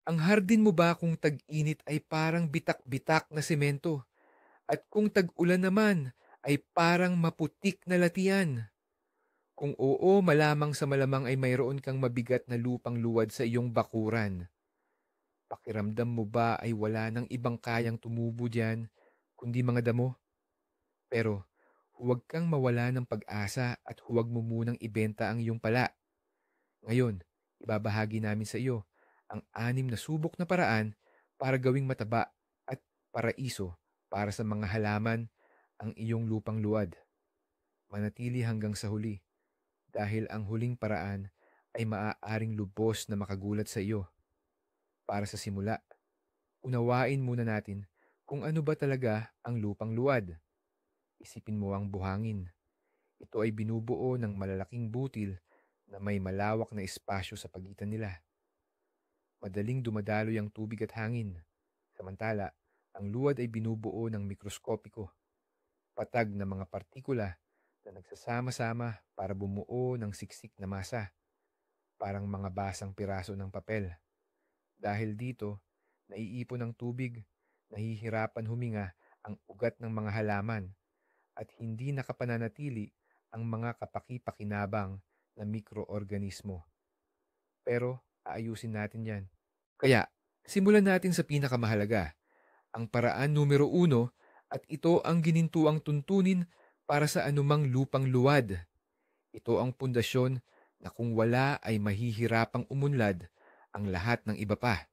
Ang hardin mo ba kung tag-init ay parang bitak-bitak na semento at kung tag-ulan naman ay parang maputik na latian? Kung oo, malamang sa malamang ay mayroon kang mabigat na lupang luwad sa iyong bakuran. Pakiramdam mo ba ay wala nang ibang kayang tumubo diyan kundi mga damo? Pero huwag kang mawala ng pag-asa at huwag mo munang ibenta ang iyong pala. Ngayon, ibabahagi namin sa iyo ang 6 na subok na paraan para gawing mataba at paraiso para sa mga halaman ang iyong lupang luwad. Manatili hanggang sa huli dahil ang huling paraan ay maaaring lubos na makagulat sa iyo. Para sa simula, unawain muna natin kung ano ba talaga ang lupang luwad. Isipin mo ang buhangin. Ito ay binubuo ng malalaking butil na may malawak na espasyo sa pagitan nila. Madaling dumadaloy ang tubig at hangin. Samantala, ang luwad ay binubuo ng mikroskopiko, patag na mga partikula na nagsasama-sama para bumuo ng siksik na masa, parang mga basang piraso ng papel. Dahil dito, naiipon ang tubig, nahihirapan huminga ang ugat ng mga halaman at hindi nakapananatili ang mga kapaki-pakinabang na mikroorganismo. Pero aayusin natin yan. Kaya, simulan natin sa pinakamahalaga, ang paraan numero 1 at ito ang ginintuang tuntunin para sa anumang lupang luwad. Ito ang pundasyon na kung wala ay mahihirapang umunlad ang lahat ng iba pa.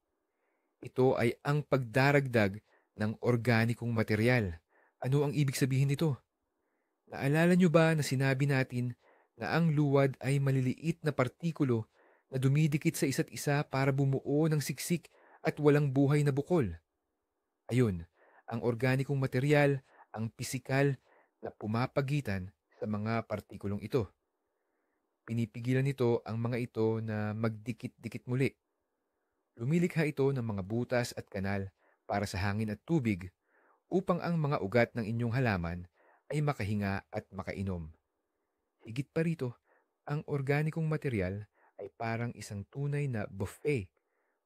Ito ay ang pagdaragdag ng organikong material. Ano ang ibig sabihin nito? Naalala nyo ba na sinabi natin na ang luwad ay maliliit na partikulo na dumidikit sa isa't isa para bumuo ng siksik at walang buhay na bukol? Ayun, ang organikong material, ang pisikal na pumapagitan sa mga partikulong ito. Pinipigilan nito ang mga ito na magdikit-dikit muli. Lumilikha ito ng mga butas at kanal para sa hangin at tubig upang ang mga ugat ng inyong halaman ay makahinga at makainom. Higit pa rito, ang organikong material ay parang isang tunay na buffet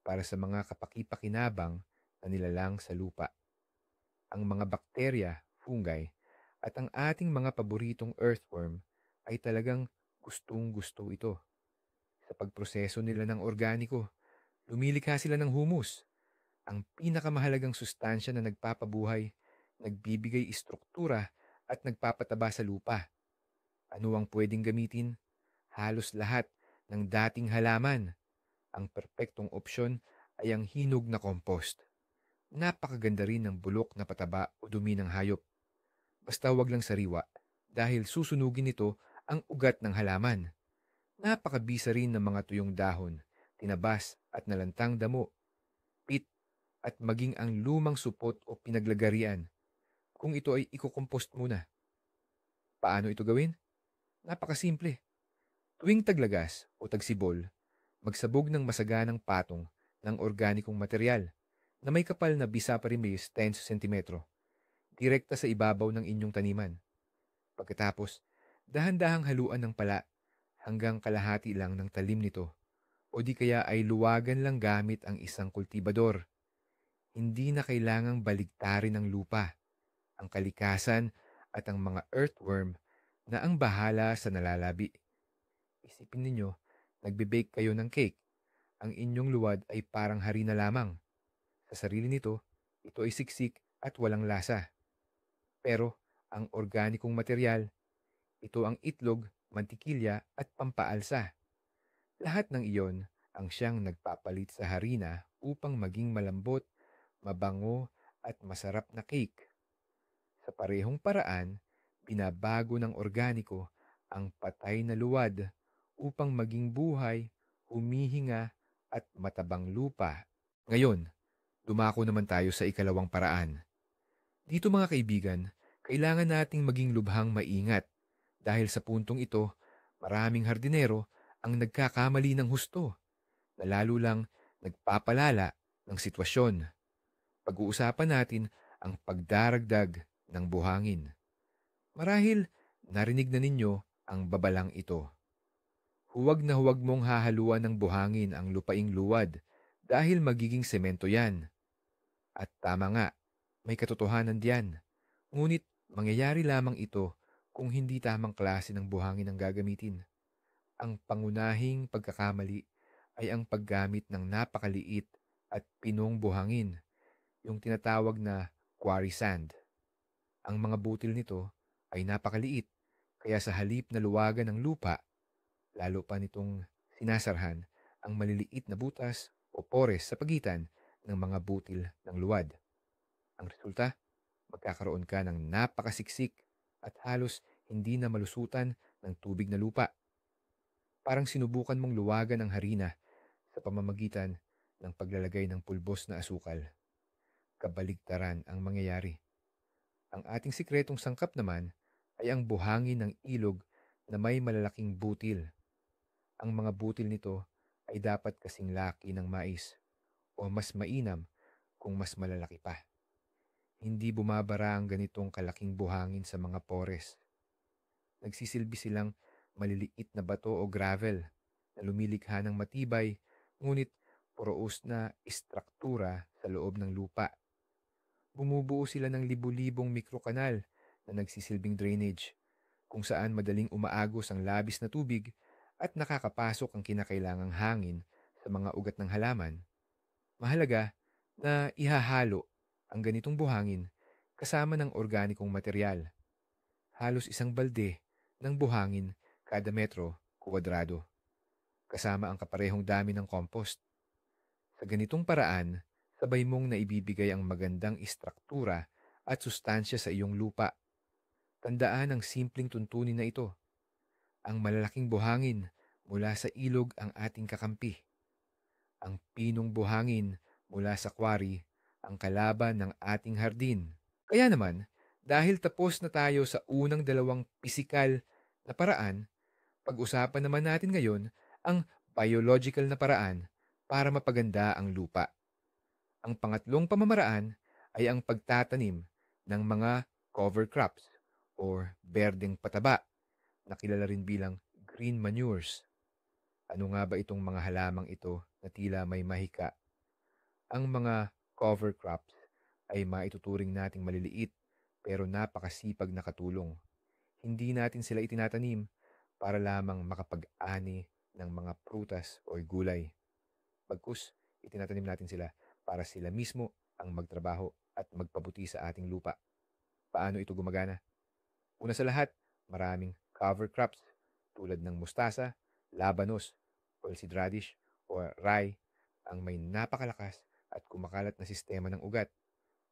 para sa mga kapaki-pakinabang na nilalang sa lupa. Ang mga bakterya, fungi, at ang ating mga paboritong earthworm ay talagang gustong-gusto ito. Sa pagproseso nila ng organiko, lumilikha sila ng humus, ang pinakamahalagang sustansya na nagpapabuhay, nagbibigay istruktura at nagpapataba sa lupa. Ano ang pwedeng gamitin? Halos lahat ng dating halaman. Ang perpektong opsyon ay ang hinog na compost. Napakaganda rin ng bulok na pataba o dumi ng hayop. Basta wag lang sariwa dahil susunugin nito ang ugat ng halaman. Napakabisa rin ng mga tuyong dahon, tinabas at nalantang damo, pit at maging ang lumang supot o pinaglagarian kung ito ay iko-compost muna. Paano ito gawin? Napakasimple. Tuwing taglagas o tagsibol, magsabog ng masaganang patong ng organikong material na may kapal na bisa parimis 10 cm, direkta sa ibabaw ng inyong taniman. Pagkatapos, dahan-dahang haluan ng pala hanggang kalahati lang ng talim nito o di kaya ay luwagan lang gamit ang isang kultibador. Hindi na kailangang baligtarin ng lupa, ang kalikasan at ang mga earthworm na ang bahala sa nalalabi. Isipin ninyo, nagbe-bake kayo ng cake. Ang inyong luwad ay parang harina lamang. Sa sarili nito, ito ay siksik at walang lasa. Pero ang organikong material, ito ang itlog, mantikilya at pampaalsa. Lahat ng iyon ang siyang nagpapalit sa harina upang maging malambot, mabango at masarap na cake. Sa parehong paraan, binabago ng organiko ang patay na luwad upang maging buhay, humihinga at matabang lupa. Ngayon, dumako naman tayo sa ikalawang paraan. Dito mga kaibigan, kailangan nating maging lubhang maingat dahil sa puntong ito, maraming hardinero ang nagkakamali ng husto na lalo lang nagpapalala ng sitwasyon. Pag-uusapan natin ang pagdaragdag ng buhangin. Marahil narinig na ninyo ang babalang ito. Huwag na huwag mong hahaluan ng buhangin ang lupaing luwad dahil magiging semento yan. At tama nga, may katotohanan diyan. Ngunit mangyayari lamang ito kung hindi tamang klase ng buhangin ang gagamitin. Ang pangunahing pagkakamali ay ang paggamit ng napakaliit at pinong buhangin, yung tinatawag na quarry sand. Ang mga butil nito ay napakaliit, kaya sa halip na luwagan ng lupa, lalo pa nitong sinasarhan ang maliliit na butas o pores sa pagitan ng mga butil ng luwad. Ang resulta, magkakaroon ka ng napakasiksik at halos hindi na malusutan ng tubig na lupa. Parang sinubukan mong luwagan ang harina sa pamamagitan ng paglalagay ng pulbos na asukal. Kabaligtaran ang mangyayari. Ang ating sikretong sangkap naman ay ang buhangin ng ilog na may malalaking butil. Ang mga butil nito ay dapat kasing laki ng mais o mas mainam kung mas malalaki pa. Hindi bumabara ang ganitong kalaking buhangin sa mga pores. Nagsisilbi silang maliliit na bato o gravel na lumilikha ng matibay ngunit poroos na istruktura sa loob ng lupa. Bumubuo sila ng libu-libong mikrokanal na nagsisilbing drainage kung saan madaling umaagos ang labis na tubig at nakakapasok ang kinakailangang hangin sa mga ugat ng halaman. Mahalaga na ihahalo ang ganitong buhangin kasama ng organikong material. Halos isang balde ng buhangin kada metro kuwadrado, kasama ang kaparehong dami ng compost. Sa ganitong paraan, sabay mong naibibigay ang magandang istruktura at sustansya sa iyong lupa. Tandaan ang simpleng tuntunin na ito. Ang malalaking buhangin mula sa ilog ang ating kakampi. Ang pinong buhangin mula sa quarry ang kalaban ng ating hardin. Kaya naman, dahil tapos na tayo sa unang dalawang pisikal na paraan, pag-usapan naman natin ngayon ang biological na paraan para mapaganda ang lupa. Ang pangatlong pamamaraan ay ang pagtatanim ng mga cover crops or berdeng pataba na kilala rin bilang green manures. Ano nga ba itong mga halamang ito na tila may mahika? Ang mga cover crops ay maituturing nating maliliit pero napakasipag na katulong. Hindi natin sila itinatanim para lamang makapag-ani ng mga prutas o gulay. Bagkus, itinatanim natin sila para sila mismo ang magtrabaho at magpabuti sa ating lupa. Paano ito gumagana? Una sa lahat, maraming cover crops tulad ng mustasa, labanos, oilseed radish, o rye ang may napakalakas at kumakalat na sistema ng ugat.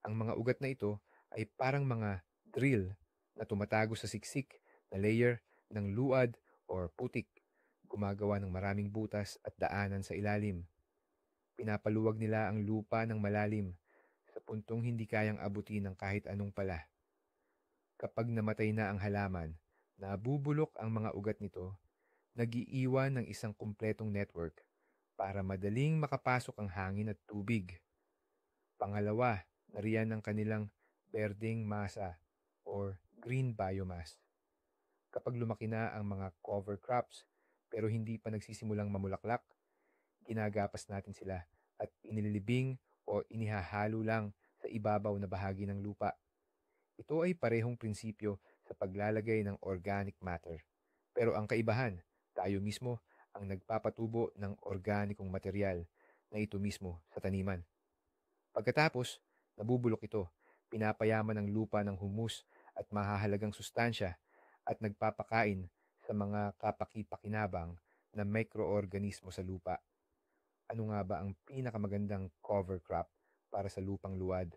Ang mga ugat na ito ay parang mga drill na tumatago sa siksik na layer ng luad or putik, gumagawa ng maraming butas at daanan sa ilalim. Pinapaluwag nila ang lupa ng malalim sa puntong hindi kayang abutin ng kahit anong pala. Kapag namatay na ang halaman, nabubulok ang mga ugat nito, nag-iiwan ng isang kumpletong network para madaling makapasok ang hangin at tubig. Pangalawa, nariyan ang kanilang berdeng masa or green biomass. Kapag lumaki na ang mga cover crops pero hindi pa nagsisimulang mamulaklak, ginagapas natin sila at inililibing o inihahalo lang sa ibabaw na bahagi ng lupa. Ito ay parehong prinsipyo sa paglalagay ng organic matter. Pero ang kaibahan, tayo mismo ang nagpapatubo ng organikong material na ito mismo sa taniman. Pagkatapos, nabubulok ito, pinapayaman ang lupa ng humus at mahahalagang sustansya at nagpapakain sa mga kapaki-pakinabang na mikroorganismo sa lupa. Ano nga ba ang pinakamagandang cover crop para sa lupang luwad?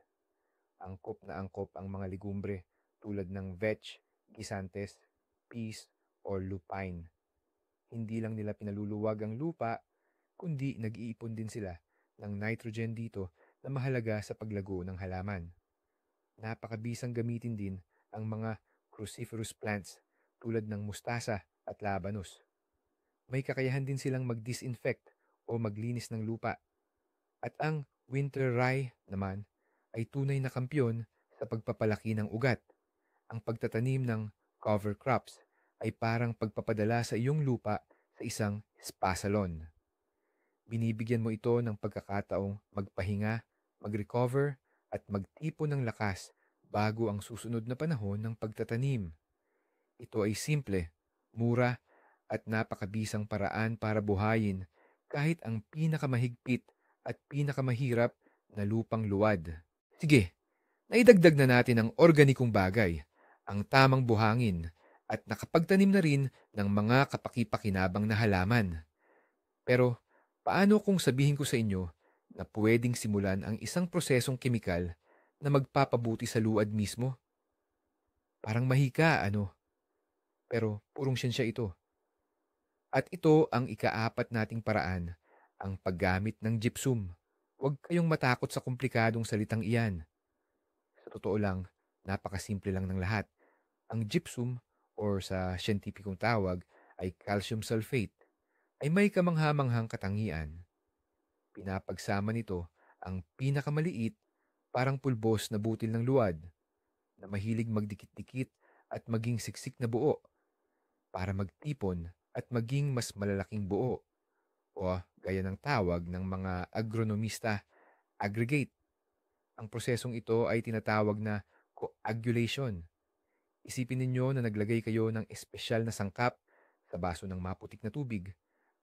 Angkop na angkop ang mga legumbre tulad ng vetch, gisantes, peas, or lupine. Hindi lang nila pinaluluwag ang lupa, kundi nag-iipon din sila ng nitrogen dito na mahalaga sa paglago ng halaman. Napakabisang gamitin din ang mga cruciferous plants tulad ng mustasa at labanos. May kakayahan din silang mag-disinfect o maglinis ng lupa. At ang winter rye naman ay tunay na kampyon sa pagpapalaki ng ugat. Ang pagtatanim ng cover crops ay parang pagpapadala sa iyong lupa sa isang spasalon. Binibigyan mo ito ng pagkakataong magpahinga, mag-recover, at magtipon ng lakas bago ang susunod na panahon ng pagtatanim. Ito ay simple, mura, at napakabisang paraan para buhayin kahit ang pinakamahigpit at pinakamahirap na lupang luwad. Sige, naidagdag na natin ang organikong bagay, ang tamang buhangin, at nakapagtanim na rin ng mga kapaki-pakinabang na halaman. Pero paano kung sabihin ko sa inyo na pwedeng simulan ang isang prosesong kemikal na magpapabuti sa luad mismo? Parang mahika, ano? Pero purong siyensya ito. At ito ang ikaapat nating paraan, ang paggamit ng gypsum. Huwag kayong matakot sa komplikadong salitang iyan. Sa totoo lang, napakasimple lang ng lahat. Ang gypsum, or sa siyentipikong tawag ay calcium sulfate, ay may kamangha-manghang katangian. Pinapagsama nito ang pinakamaliit, parang pulbos na butil ng luwad, na mahilig magdikit-dikit at maging siksik na buo para magtipon at maging mas malalaking buo, o gaya ng tawag ng mga agronomista, aggregate. Ang prosesong ito ay tinatawag na coagulation. Isipin ninyo na naglagay kayo ng espesyal na sangkap sa baso ng maputik na tubig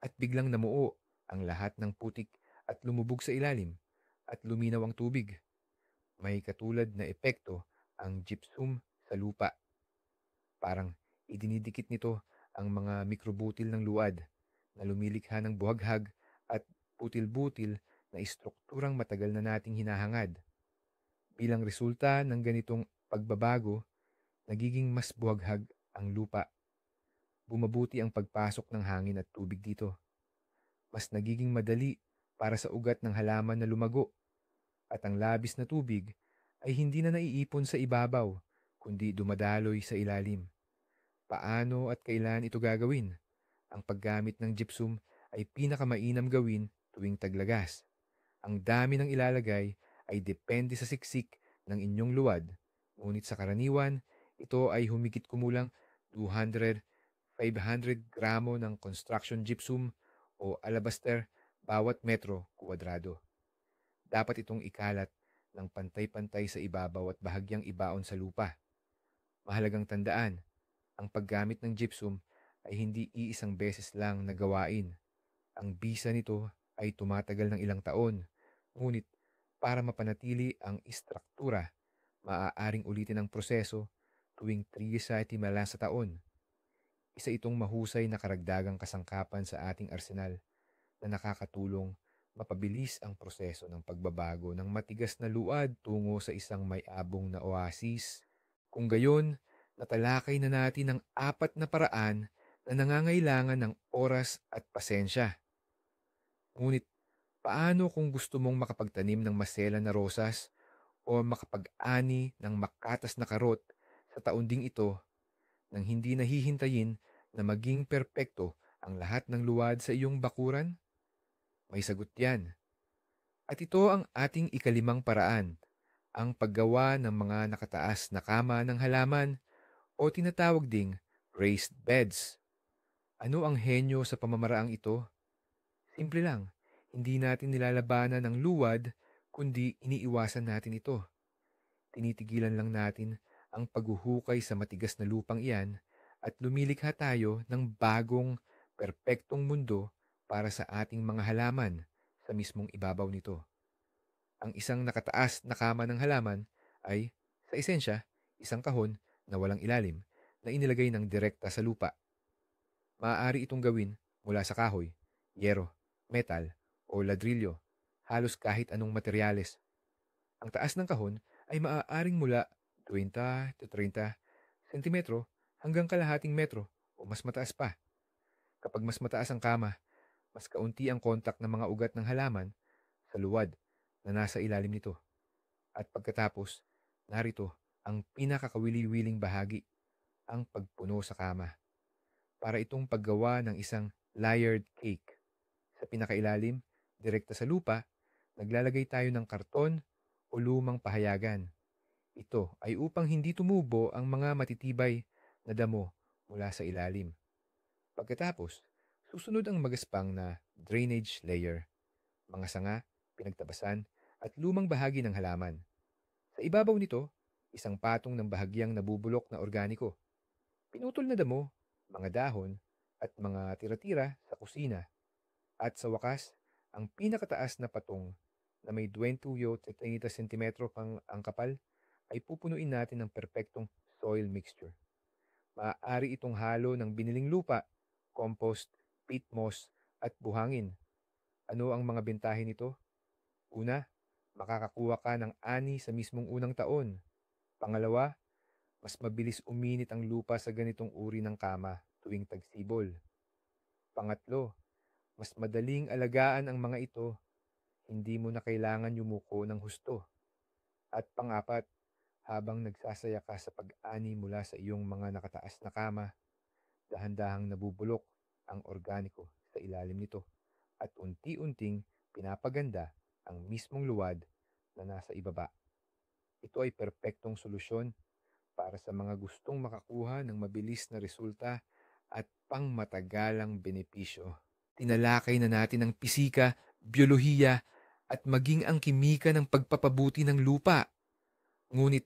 at biglang namuo ang lahat ng putik at lumubog sa ilalim at luminaw ang tubig. May katulad na epekto ang gypsum sa lupa. Parang idinidikit nito ang mga mikrobutil ng luad na lumilikha ng buhaghag at butil-butil na istrukturang matagal na nating hinahangad. Bilang resulta ng ganitong pagbabago, nagiging mas buhaghag ang lupa. Bumabuti ang pagpasok ng hangin at tubig dito. Mas nagiging madali para sa ugat ng halaman na lumago, at ang labis na tubig ay hindi na naiipon sa ibabaw, kundi dumadaloy sa ilalim. Paano at kailan ito gagawin? Ang paggamit ng gypsum ay pinakamainam gawin tuwing taglagas. Ang dami ng ilalagay ay depende sa siksik ng inyong luwad, ngunit sa karaniwan, ito ay humigit kumulang 200-500 gramo ng construction gypsum o alabaster bawat metro kuwadrado. Dapat itong ikalat ng pantay-pantay sa ibabaw at bahagyang ibaon sa lupa. Mahalagang tandaan, ang paggamit ng gypsum ay hindi iisang beses lang na gawain. Ang bisa nito ay tumatagal ng ilang taon. Ngunit para mapanatili ang istruktura, maaaring ulitin ang proseso tuwing 3 sa taon. Isa itong mahusay na karagdagang kasangkapan sa ating arsenal na nakakatulong mapabilis ang proseso ng pagbabago ng matigas na luad tungo sa isang may abong na oasis. Kung gayon, natalakay na natin ang 4 na paraan na nangangailangan ng oras at pasensya. Ngunit paano kung gusto mong makapagtanim ng masela na rosas o makapag-ani ng makatas na karot sa taon ding ito nang hindi nahihintayin na maging perpekto ang lahat ng luwad sa iyong bakuran? May sagot yan. At ito ang ating ikalimang paraan, ang paggawa ng mga nakataas na kama ng halaman o tinatawag ding raised beds. Ano ang henyo sa pamamaraang ito? Simple lang, hindi natin nilalabanan ng luwad, kundi iniiwasan natin ito. Tinitigilan lang natin ang paghuhukay sa matigas na lupang iyan at lumilikha tayo ng bagong, perpektong mundo para sa ating mga halaman sa mismong ibabaw nito. Ang isang nakataas na kama ng halaman ay, sa esensya, isang kahon na walang ilalim na inilagay ng direkta sa lupa. Maaari itong gawin mula sa kahoy, yero, metal, o ladrilyo, halos kahit anong materyales. Ang taas ng kahon ay maaaring mula 20 to 30 sentimetro hanggang kalahating metro o mas mataas pa. Kapag mas mataas ang kama, mas kaunti ang kontak ng mga ugat ng halaman sa luwad na nasa ilalim nito. At pagkatapos, narito ang pinakakawili-wiling bahagi, ang pagpuno sa kama. Para itong paggawa ng isang layered cake. Sa pinakailalim, direkta sa lupa, naglalagay tayo ng karton o lumang pahayagan. Ito ay upang hindi tumubo ang mga matitibay na damo mula sa ilalim. Pagkatapos, susunod ang magaspang na drainage layer. mga sanga, pinagtabasan, at lumang bahagi ng halaman. Sa ibabaw nito, isang patong ng bahagyang nabubulok na organiko, pinutol na damo, mga dahon, at mga tira-tira sa kusina. At sa wakas, ang pinakataas na patong na may 20 at 30 sentimetro pang ang kapal ay pupunuin natin ng perpektong soil mixture. Maaari itong halo ng biniling lupa, compost, peat moss, at buhangin. Ano ang mga bentahe nito? Una, makakakuha ka ng ani sa mismong unang taon. Pangalawa, mas mabilis uminit ang lupa sa ganitong uri ng kama tuwing tagsibol. Pangatlo, mas madaling alagaan ang mga ito, hindi mo na kailangan yumuko ng husto. At pang-apat, habang nagsasaya ka sa pag-ani mula sa iyong mga nakataas na kama, dahan-dahang nabubulok ang organiko sa ilalim nito at unti-unting pinapaganda ang mismong luwad na nasa ibaba. Ito ay perpektong solusyon para sa mga gustong makakuha ng mabilis na resulta at pangmatagalang benepisyo. Tinalakay na natin ang pisika, biyolohiya, at maging ang kimika ng pagpapabuti ng lupa. Ngunit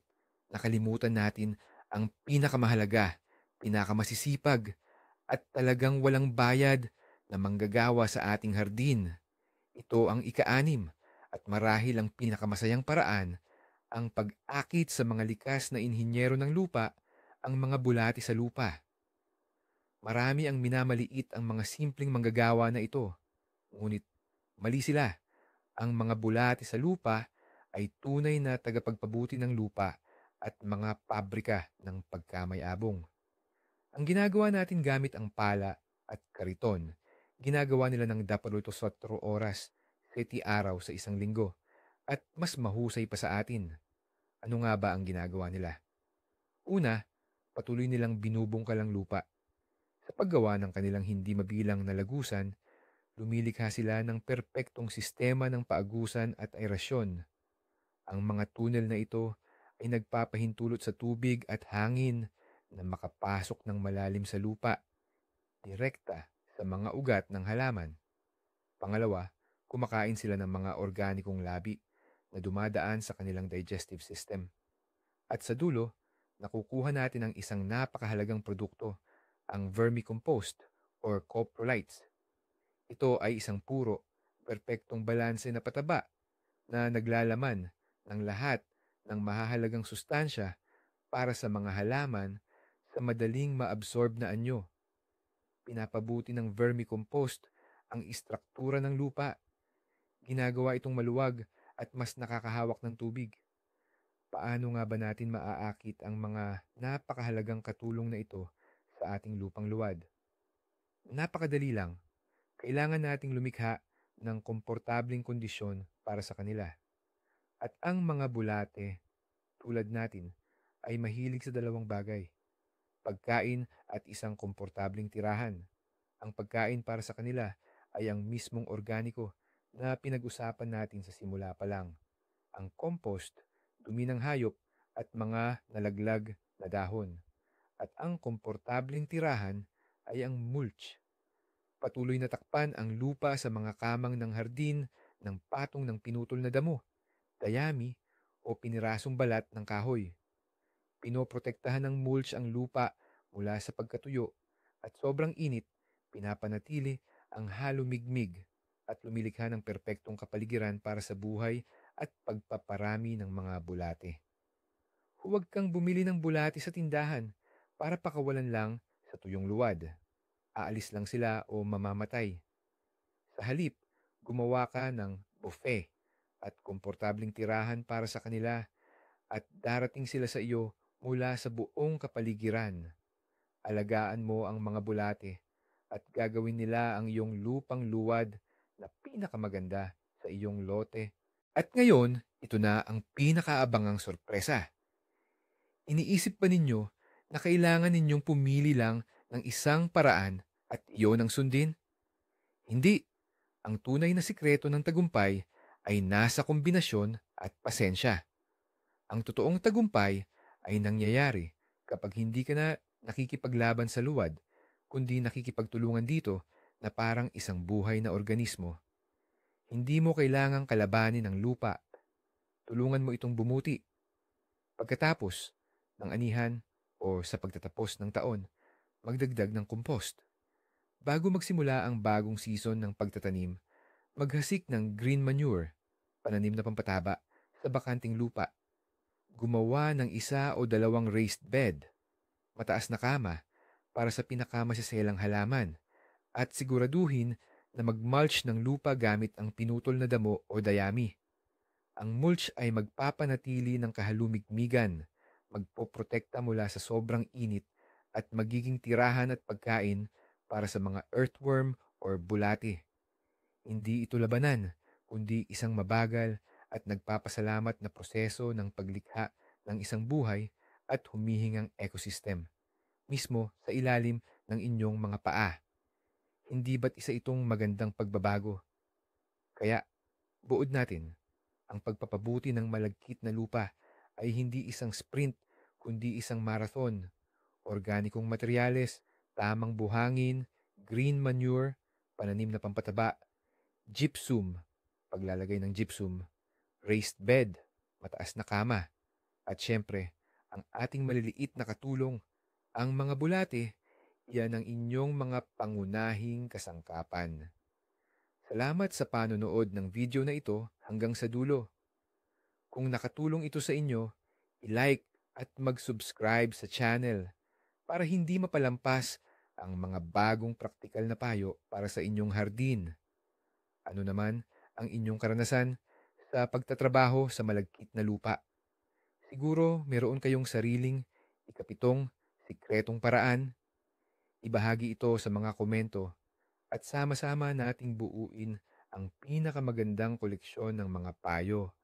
nakalimutan natin ang pinakamahalaga, pinakamasisipag, at talagang walang bayad na manggagawa sa ating hardin. Ito ang ika-anim at marahil ang pinakamasayang paraan, ang pag-akit sa mga likas na inhinyero ng lupa, ang mga bulati sa lupa. Marami ang minamaliit ang mga simpleng manggagawa na ito. Ngunit mali sila. Ang mga bulati sa lupa ay tunay na tagapagpabuti ng lupa at mga pabrika ng pagkamay-abong. Ang ginagawa natin gamit ang pala at kariton, ginagawa nila ng 24 oras, 7 araw sa isang linggo, at mas mahusay pa sa atin. Ano nga ba ang ginagawa nila? Una, patuloy nilang binubungkal ang lupa. Sa paggawa ng kanilang hindi mabilang na lagusan, lumilikha sila ng perpektong sistema ng paagusan at aerasyon. Ang mga tunnel na ito ay nagpapahintulot sa tubig at hangin na makapasok ng malalim sa lupa, direkta sa mga ugat ng halaman. Pangalawa, kumakain sila ng mga organikong labi na dumadaan sa kanilang digestive system. At sa dulo, nakukuha natin ang isang napakahalagang produkto, ang vermicompost or coprolites. Ito ay isang puro, perpektong balanse na pataba na naglalaman ng lahat ng mahahalagang sustansya para sa mga halaman sa madaling maabsorb na anyo. Pinapabuti ng vermicompost ang istruktura ng lupa. Ginagawa itong maluwag at mas nakakahawak ng tubig. Paano nga ba natin maaakit ang mga napakahalagang katulong na ito sa ating lupang luwad? Napakadali lang. Kailangan nating lumikha ng komportabling kondisyon para sa kanila. At ang mga bulate, tulad natin, ay mahilig sa dalawang bagay: pagkain at isang komportabling tirahan. Ang pagkain para sa kanila ay ang mismong organiko na pinag-usapan natin sa simula pa lang. Ang compost, dumi ng hayop at mga nalaglag na dahon. At ang komportabling tirahan ay ang mulch. Patuloy na takpan ang lupa sa mga kamang ng hardin ng patong ng pinutol na damo, dayami o pinirasong balat ng kahoy. Pinoprotektahan ng mulch ang lupa mula sa pagkatuyo at sobrang init, pinapanatili ang halumigmig at lumilikha ng perpektong kapaligiran para sa buhay at pagpaparami ng mga bulate. Huwag kang bumili ng bulate sa tindahan para pakawalan lang sa tuyong luwad. Aalis lang sila o mamamatay. Sa halip, gumawa ka ng buffet at komportabling tirahan para sa kanila at darating sila sa iyo mula sa buong kapaligiran. Alagaan mo ang mga bulate at gagawin nila ang iyong lupang luwad na pinakamaganda sa iyong lote. At ngayon, ito na ang pinakaabangang sorpresa. Iniisip ba ninyo na kailangan ninyong pumili lang ng isang paraan at iyon ang sundin? Hindi. Ang tunay na sikreto ng tagumpay ay nasa kombinasyon at pasensya. Ang totoong tagumpay ay nangyayari kapag hindi ka na nakikipaglaban sa luwad, kundi nakikipagtulungan dito na parang isang buhay na organismo. Hindi mo kailangang kalabanin ang lupa. Tulungan mo itong bumuti. Pagkatapos ng anihan o sa pagtatapos ng taon, magdagdag ng compost. Bago magsimula ang bagong season ng pagtatanim, maghasik ng green manure, pananim na pampataba, sa bakanting lupa. Gumawa ng isa o dalawang raised bed, mataas na kama, para sa pinakamasiselang halaman, at siguraduhin na magmulch ng lupa gamit ang pinutol na damo o dayami. Ang mulch ay magpapanatili ng kahalumigmigan, magpoprotekta mula sa sobrang init at magiging tirahan at pagkain para sa mga earthworm or bulate. Hindi ito labanan, kundi isang mabagal at nagpapasalamat na proseso ng paglikha ng isang buhay at humihingang ecosystem, mismo sa ilalim ng inyong mga paa. Hindi ba't isa itong magandang pagbabago? Kaya, buod natin, ang pagpapabuti ng malagkit na lupa ay hindi isang sprint, kundi isang marathon. Organikong materyales, tamang buhangin, green manure, pananim na pampataba, gypsum, paglalagay ng gypsum, raised bed, mataas na kama, at syempre, ang ating maliliit na katulong, ang mga bulate, yan ang inyong mga pangunahing kasangkapan. Salamat sa panonood ng video na ito hanggang sa dulo. Kung nakatulong ito sa inyo, i-like at mag-subscribe sa channel para hindi mapalampas ang mga bagong praktikal na payo para sa inyong hardin. Ano naman ang inyong karanasan sa pagtatrabaho sa malagkit na lupa? Siguro meron kayong sariling ikapitong sikretong paraan. Ibahagi ito sa mga komento at sama-sama nating buuin ang pinakamagandang koleksyon ng mga payo